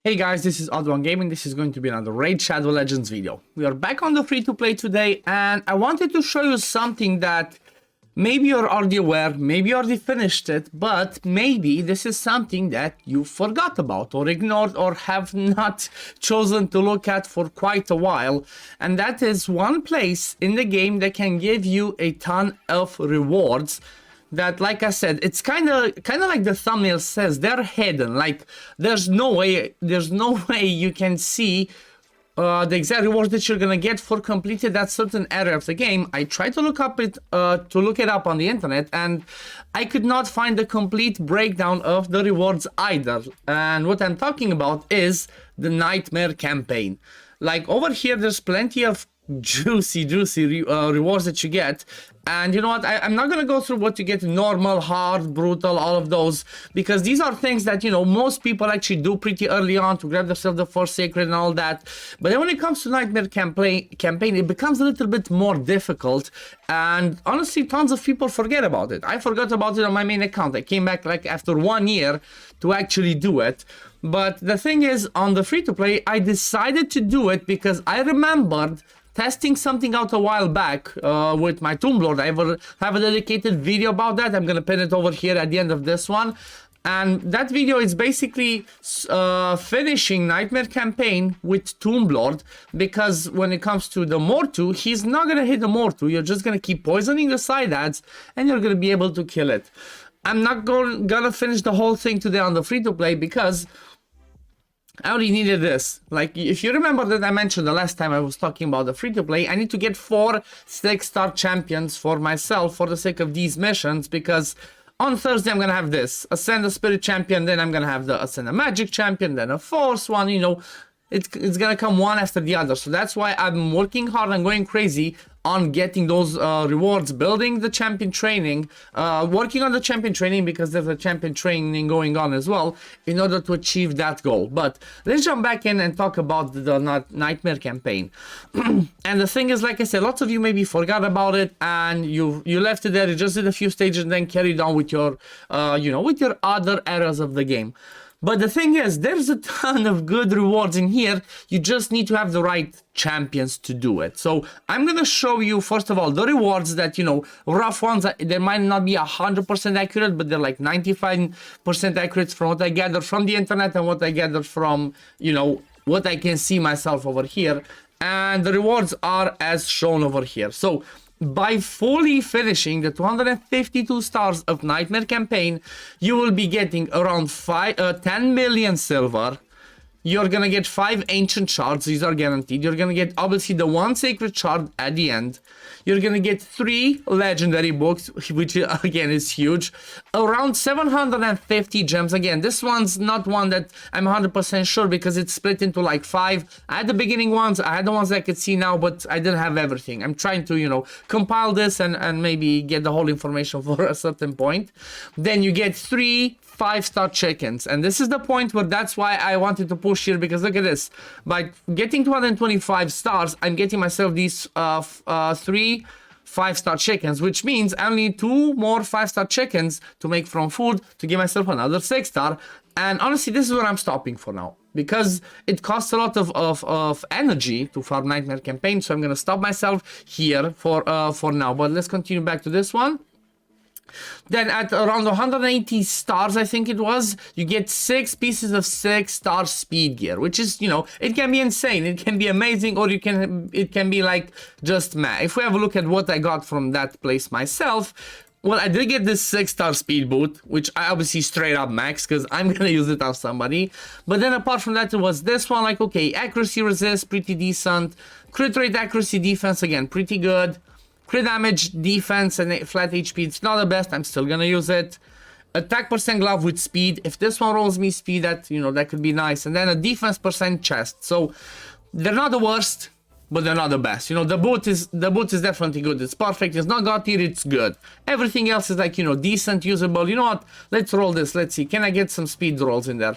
Hey guys, this is OddOneGaming. This is going to be another Raid Shadow Legends video. We are back on the free-to-play today, and I wanted to show you something that maybe you're already aware, maybe you already finished it, but maybe this is something that you forgot about or ignored or have not chosen to look at for quite a while. And that is one place in the game that can give you a ton of rewards that, like I said, it's kind of like the thumbnail says, they're hidden. Like there's no way you can see the exact rewards that you're gonna get for completing that certain area of the game. I tried to look it up on the internet, and I could not find the complete breakdown of the rewards either. And what I'm talking about is the Nightmare campaign. Like over here, there's plenty of juicy rewards that you get. And you know what, I'm not gonna go through what you get: normal, hard, brutal, all of those, because these are things that, you know, most people actually do pretty early on to grab themselves the first sacred and all that. But then when it comes to Nightmare campaign, it becomes a little bit more difficult, and honestly tons of people forget about it. I forgot about it on my main account. I came back like after 1 year to actually do it. But the thing is, on the free-to-play, I decided to do it because I remembered testing something out a while back with my Tomb Lord. I have a dedicated video about that. I'm gonna pin it over here at the end of this one. And that video is basically finishing Nightmare campaign with Tomb Lord, because when it comes to the Mortu, he's not gonna hit the Mortu. You're just gonna keep poisoning the side ads and you're gonna be able to kill it. I'm not gonna finish the whole thing today on the free-to-play because I only needed this. Like, if you remember that I mentioned the last time I was talking about the free-to-play, I need to get 4 6-star champions for myself for the sake of these missions, because on Thursday I'm gonna have this Ascend a Spirit champion, then I'm gonna have the Ascend a Magic champion, then a Force one, you know. It's gonna come one after the other. So that's why I'm working hard and going crazy on getting those rewards, building the champion training, working on the champion training, because there's a champion training going on as well in order to achieve that goal. But let's jump back in and talk about the Nightmare campaign. And the thing is, like I said, lots of you maybe forgot about it and you left it there. You just did a few stages and then carried on with your with your other areas of the game. But the thing is, there's a ton of good rewards in here. You just need to have the right champions to do it. So I'm gonna show you, first of all, the rewards that, you know, rough ones. They might not be 100% accurate, but they're like 95% accurate from what I gathered from the internet and what I gathered from, you know, what I can see myself over here. And the rewards are as shown over here. So by fully finishing the 252 stars of Nightmare campaign, you will be getting around 10 million silver. You're gonna get 5 ancient shards. These are guaranteed. You're gonna get obviously the 1 sacred shard at the end. You're gonna get 3 legendary books, which again is huge. Around 750 gems. Again, this one's not one that I'm 100% sure, because it's split into like 5. I had the beginning ones, I had the ones I could see now, but I didn't have everything. I'm trying to, you know, compile this and maybe get the whole information for a certain point. Then you get 3 5-star chickens, and this is the point where that's why I wanted to push here, because look at this. By getting 225 stars, I'm getting myself these 3 5-star chickens, which means I only need 2 more 5-star chickens to make from food to give myself another 6-star. And honestly, this is where I'm stopping for now, because it costs a lot of energy to farm Nightmare campaign. So I'm gonna stop myself here for now. But let's continue back to this one. Then at around 180 stars, I think it was, you get 6 pieces of 6-star speed gear, which is, you know, it can be insane, it can be amazing, or it can be like just meh. If we have a look at what I got from that place myself, well, I did get this 6-star speed boot, which I obviously straight up max, because I'm gonna use it on somebody. But then apart from that, it was this one, like, okay, accuracy resist, pretty decent. Crit rate, accuracy, defense, again, pretty good. Crit damage, defense, and flat HP, it's not the best. I'm still gonna use it. Attack percent glove with speed. If this one rolls me speed, that, you know, that could be nice. And then a defense percent chest. So they're not the worst, but they're not the best. You know, the boot is definitely good. It's perfect. It's not god tier, it's good. Everything else is like, you know, decent, usable. You know what? Let's roll this. Let's see. Can I get some speed rolls in there?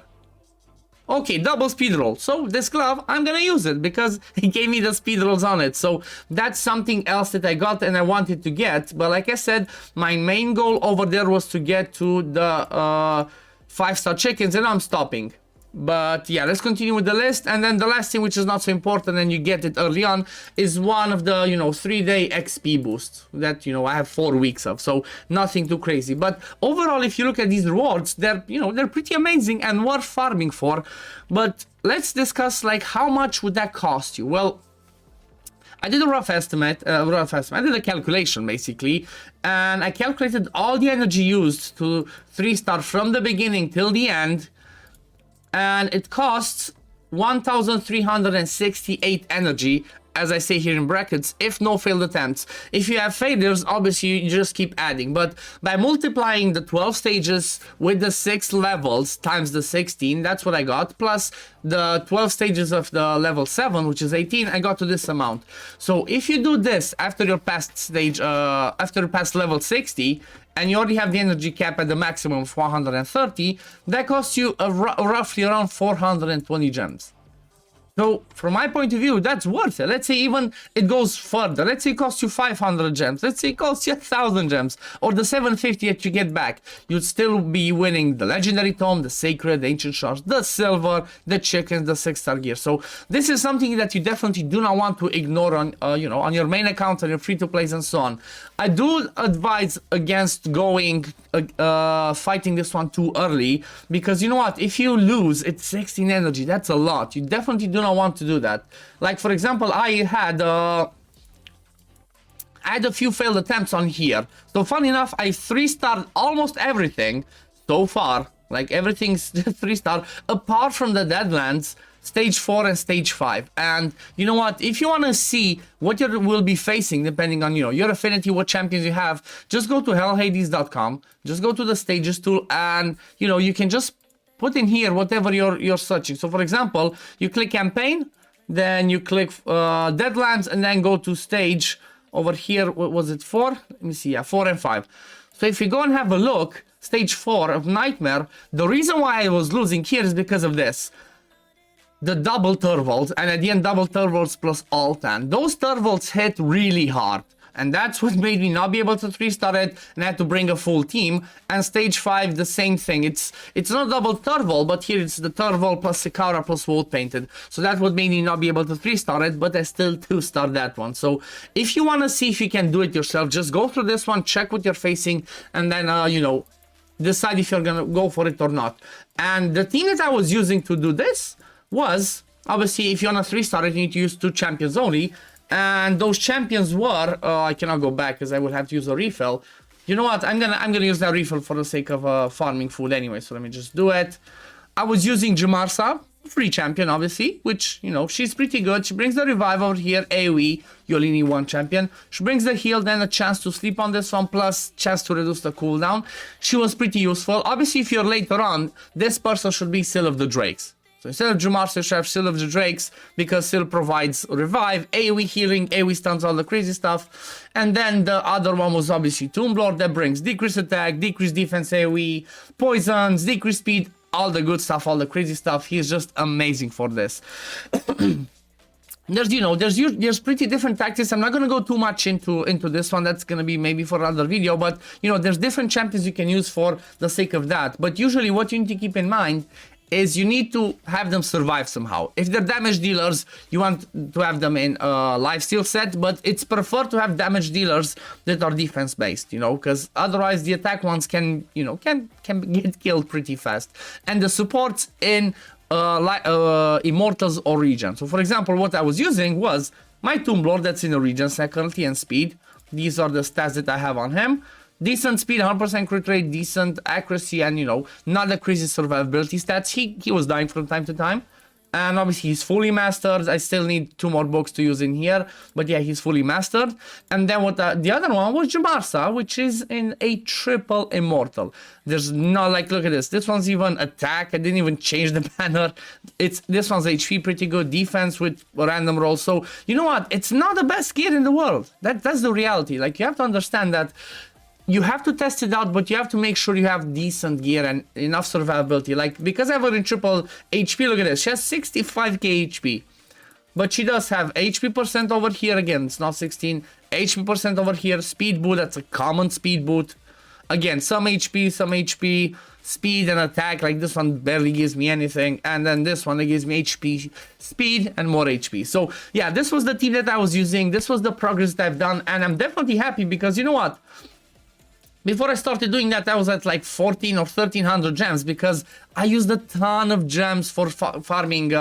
Okay, double speed roll. So this glove, I'm gonna use it because it gave me the speed rolls on it. So that's something else that I got and I wanted to get. But like I said, my main goal over there was to get to the 5-star chickens, and I'm stopping. But yeah, let's continue with the list. And then the last thing, which is not so important and you get it early on, is one of the, 3-day XP boosts that, I have 4 weeks of. So nothing too crazy. But overall, if you look at these rewards, they're, they're pretty amazing and worth farming for. But let's discuss, like, how much would that cost you? Well, I did a rough estimate. I did a calculation, basically, and I calculated all the energy used to 3-star from the beginning till the end, and it costs 1,368 energy, as I say here in brackets, if no failed attempts. If you have failures, obviously you just keep adding, but by multiplying the 12 stages with the 6 levels times the 16, that's what I got, plus the 12 stages of the level 7, which is 18, I got to this amount. So if you do this after your past stage, after you pass level 60, and you already have the energy cap at the maximum of 130, that costs you roughly around 420 gems. So, from my point of view, that's worth it. Let's say even it goes further. Let's say it costs you 500 gems. Let's say it costs you 1,000 gems. Or the 750 that you get back. You'd still be winning the Legendary Tome, the Sacred, the Ancient Shards, the Silver, the Chickens, the 6-star gear. So, this is something that you definitely do not want to ignore on, on your main account, on your free-to-plays and so on. I do advise against going, fighting this one too early. Because, you know what? If you lose, it's 16 energy. That's a lot. You definitely do not want to do that. Like, for example, I had a few failed attempts on here. So funny enough, I 3-starred almost everything so far. Like, everything's 3-star apart from the Deadlands, stage 4 and stage 5. And you know what, if you want to see what you will be facing depending on your affinity, what champions you have, just go to hellhades.com, just go to the stages tool, and you can just put in here whatever you're searching. So for example, you click campaign, then you click Deadlands, and then go to stage over here. What was it, 4? Let me see, yeah, 4 and 5. So if you go and have a look, stage 4 of Nightmare, the reason why I was losing here is because of this. The double turvals, and at the end double turvals plus Altan. Those turvals hit really hard. And that's what made me not be able to 3-star it, and I had to bring a full team. And stage 5, the same thing. It's not double turval, but here it's the turval plus Sikaura plus Wold Painted. So that's what made me not be able to 3-star it, but I still 2-star that one. So if you want to see if you can do it yourself, just go through this one, check what you're facing, and then, decide if you're gonna go for it or not. And the team that I was using to do this was, obviously, if you want to 3-star it, you need to use 2 champions only. And those champions were, I cannot go back because I would have to use a refill. You know what, I'm gonna use that refill for the sake of farming food anyway, so let me just do it. I was using Jamarsa, free champion obviously, which, she's pretty good. She brings the revive over here, AoE, you only need 1 champion. She brings the heal, then a chance to sleep on this one, plus chance to reduce the cooldown. She was pretty useful. Obviously, if you're later on, this person should be Seal of the Drakes. So instead of Jamarsa, you should have Seal of the Drakes, because Seal provides revive, AoE healing, AoE stuns, all the crazy stuff. And then the other one was obviously Tomb Lord, that brings decreased attack, decreased defense AoE, poisons, decreased speed, all the good stuff, all the crazy stuff. He's just amazing for this. There's pretty different tactics. I'm not gonna go too much into this one. That's gonna be maybe for another video. But there's different champions you can use for the sake of that. But usually, what you need to keep in mind is you need to have them survive somehow. If they're damage dealers, you want to have them in a lifesteal set, but it's preferred to have damage dealers that are defense based, because otherwise the attack ones can get killed pretty fast. And the supports in Immortals or Regen. So for example, what I was using was my Tomb Lord, that's in a Regen, Security and Speed. These are the stats that I have on him. Decent speed, 100% crit rate, decent accuracy, and not the crazy survivability stats. He was dying from time to time. And obviously he's fully mastered. I still need 2 more books to use in here. But yeah, he's fully mastered. And then the other one was Jamarsa, which is in a triple immortal. There's not look at this. This one's even attack. I didn't even change the banner. This one's HP pretty good. Defense with random rolls. So you know what? It's not the best gear in the world. That's the reality. You have to understand that you have to test it out, but you have to make sure you have decent gear and enough survivability. Because I have her in triple HP, look at this. She has 65k HP. But she does have HP percent over here. Again, it's not 16. HP percent over here. Speed boot, that's a common speed boot. again, some HP, speed and attack. Like this one barely gives me anything, and then this one, it gives me HP, speed, and more HP. So yeah, this was the team that I was using. This was the progress that I've done, and I'm definitely happy because you know what? Before I started doing that, I was at like 14 or 1300 gems because I used a ton of gems for farming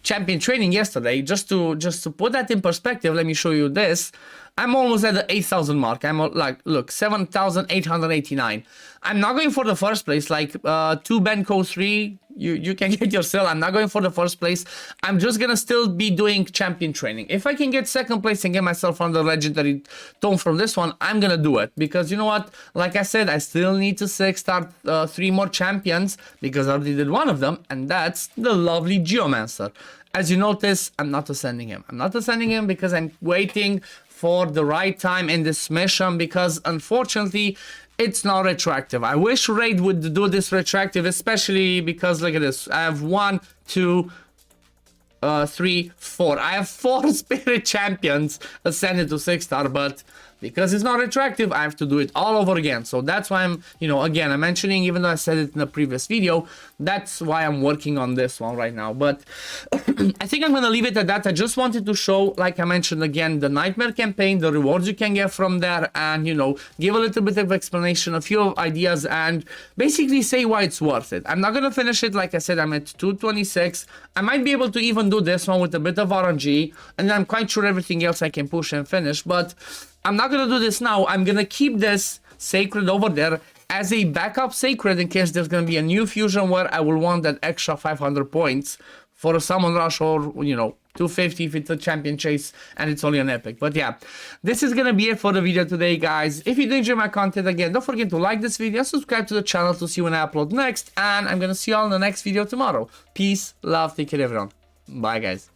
champion training yesterday. Just to put that in perspective, let me show you this. I'm almost at the 8,000 mark. I'm like, look, 7,889. I'm not going for the first place, like 2 Benko 3, you can get yourself. I'm not going for the first place. I'm just gonna still be doing champion training. If I can get second place and get myself on the legendary tome from this one, I'm gonna do it. Because you know what? Like I said, I still need to 6-star 3 more champions because I already did one of them, and that's the lovely Geomancer. As you notice, I'm not ascending him. I'm not ascending him because I'm waiting for the right time in this mission, because unfortunately it's not retroactive. I wish Raid would do this retroactive, especially because look at this. I have 1, 2, 3, 4. I have 4 spirit champions ascended to 6-star, but because it's not retroactive, I have to do it all over again. So that's why I'm, you know, again, I'm mentioning, even though I said it in the previous video, that's why I'm working on this one right now. But I think I'm going to leave it at that. I just wanted to show, like I mentioned again, the Nightmare campaign, the rewards you can get from there, and, you know, give a little bit of explanation, a few ideas, and basically say why it's worth it. I'm not going to finish it. Like I said, I'm at 226. I might be able to even do this one with a bit of RNG, and I'm quite sure everything else I can push and finish, but I'm not going to do this now. I'm going to keep this sacred over there as a backup sacred in case there's going to be a new fusion where I will want that extra 500 points for a summon rush, or, you know, 250 if it's a champion chase and it's only an epic. But yeah, this is going to be it for the video today, guys. If you did enjoy my content, again, don't forget to like this video and subscribe to the channel to see when I upload next. And I'm going to see you all in the next video tomorrow. Peace, love, take care, everyone. Bye, guys.